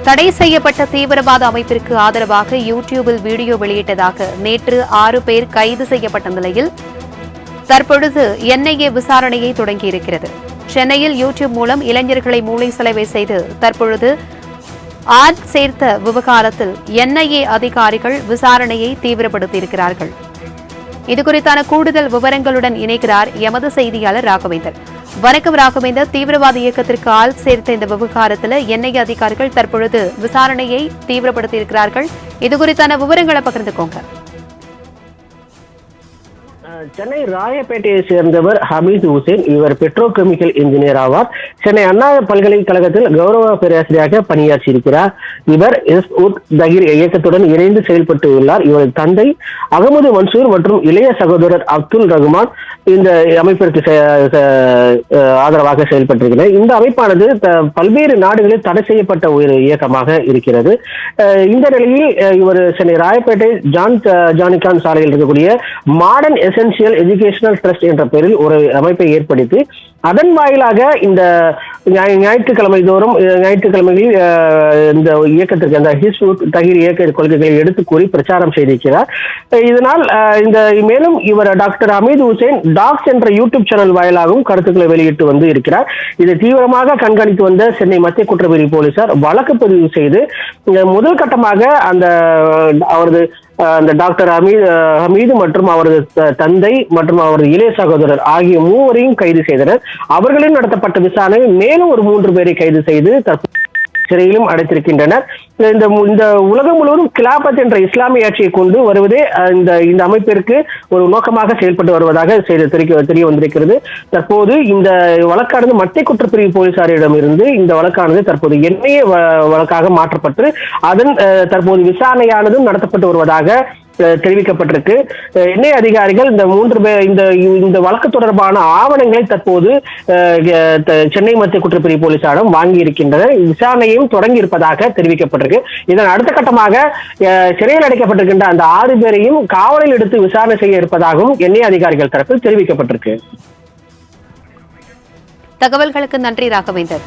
தடை செய்யப்பட்ட தீவிரவாத அமைப்பிற்கு ஆதரவாக யூடியூபில் வீடியோ வெளியிட்டதாக நேற்று 6 பேர் கைது செய்யப்பட்ட நிலையில் தற்பொழுது என்ஐஏ விசாரணையை தொடங்கியிருக்கிறது. சென்னையில் யூடியூப் மூலம் இளைஞர்களை மூளை செலவை செய்து தற்பொழுது ஆட் சேர்த்த விவகாரத்தில் என்ஐஏ அதிகாரிகள் விசாரணையை தீவிரப்படுத்தியிருக்கிறார்கள். இதுகுறித்தான கூடுதல் விவரங்களுடன் இணைக்கிறார் எமது செய்தியாளர் ராகவேந்தர். வணக்கம் ராகவேந்தர். தீவிரவாத இயக்கத்திற்கு ஆள் சேர்த்த இந்த விவகாரத்தில் என்ஐஏ அதிகாரிகள் தற்பொழுது விசாரணையை தீவிரப்படுத்தியிருக்கிறார்கள். இதுகுறித்தான விவரங்களை பகிர்ந்துக்கோங்க. சென்னை ராயப்பேட்டையை சேர்ந்தவர் ஹமீது ஹுசேன். இவர் பெட்ரோகெமிக்கல் இன்ஜினியர் ஆவார். சென்னை அண்ணா பல்கலைக்கழகத்தில் கௌரவ பேராசிரியராக பணியாற்றி இருக்கிறார். இவர் தகிர் இயக்கத்துடன் இணைந்து செயல்பட்டு உள்ளார். இவரது தந்தை அகமது மன்சூர் மற்றும் இளைய சகோதரர் அப்துல் ரகுமான் இந்த அமைப்பிற்கு ஆதரவாக செயல்பட்டிருக்கிறார். இந்த அமைப்பானது பல்வேறு நாடுகளில் தடை செய்யப்பட்ட ஒரு இயக்கமாக இருக்கிறது. இந்த நிலையில் இவர் சென்னை ராயப்பேட்டை ஜானிகான் சாலையில் இருக்கக்கூடிய மாடர்ன் எசென்சியல் எஜுகேஷனல் ட்ரஸ்ட் என்ற பெயரில் ஒரு அமைப்பை ஏற்படுத்தி அதன் வாயிலாக இந்த ஞாயிற்றுக்கிழமைகளில் இந்த இயக்கத்திற்கு அந்த ஹிஸ்புல் தஹ்ரீர் இயக்க கொள்கைகளை எடுத்து கூறி பிரச்சாரம் செய்திருக்கிறார். இதனால் இந்த மேலும் இவர் டாக்டர் ஹமீது ஹுசேன் டாக்ஸ் என்ற யூடியூப் சேனல் வாயிலாகவும் கருத்துக்களை வெளியிட்டு வந்து இருக்கிறார். இதை தீவிரமாக கண்காணித்து வந்த சென்னை மத்திய குற்றப்பிரிவு போலீசார் வழக்கு பதிவு செய்து முதல் கட்டமாக அவரது அந்த டாக்டர் ஹமீது மற்றும் அவரது தந்தை மற்றும் அவரது இளைய சகோதரர் ஆகிய 3 பேரையும் கைது செய்தனர். அவர்களிடம் நடத்தப்பட்ட விசாரணை மேலும் ஒரு 3 பேரை கைது செய்து சிறையிலும் அடைத்திருக்கின்றனர். இந்த உலகம் முழுவதும் கிலாபத் என்ற இஸ்லாமிய ஆட்சியை கொண்டு வருவதே இந்த அமைப்பிற்கு ஒரு நோக்கமாக செயல்பட்டு வருவதாக தெரிய வந்திருக்கிறது. தற்போது இந்த வழக்கானது மத்திய குற்றப்பிரிவு போலீசாரிடம் இருந்து இந்த வழக்கானது தற்போது என்ஐஏ வழக்காக மாற்றப்பட்டு அதன் தற்போது விசாரணையானதும் நடத்தப்பட்டு வருவதாக தெரிவிக்கப்பட்டிருக்கு. என்ஐஏ அதிகாரிகள் இந்த 3 பேர் இந்த வழக்கு தொடர்பான ஆவணங்களை தற்போது சென்னை மத்திய குற்றப்பிரிவு போலீசாரிடம் வாங்கி இருக்கின்றனர். விசாரணையும் தொடங்கி இருப்பதாக தெரிவிக்கப்பட்டிருக்கு. இதன் அடுத்த கட்டமாக சிறையில் அடைக்கப்பட்டிருக்கின்ற அந்த 6 பேரையும் காவலில் எடுத்து விசாரணை செய்ய இருப்பதாகவும் என்ஐஏ அதிகாரிகள் தரப்பில் தெரிவிக்கப்பட்டிருக்கு. தகவல்களுக்கு நன்றி ராகவேந்தர்.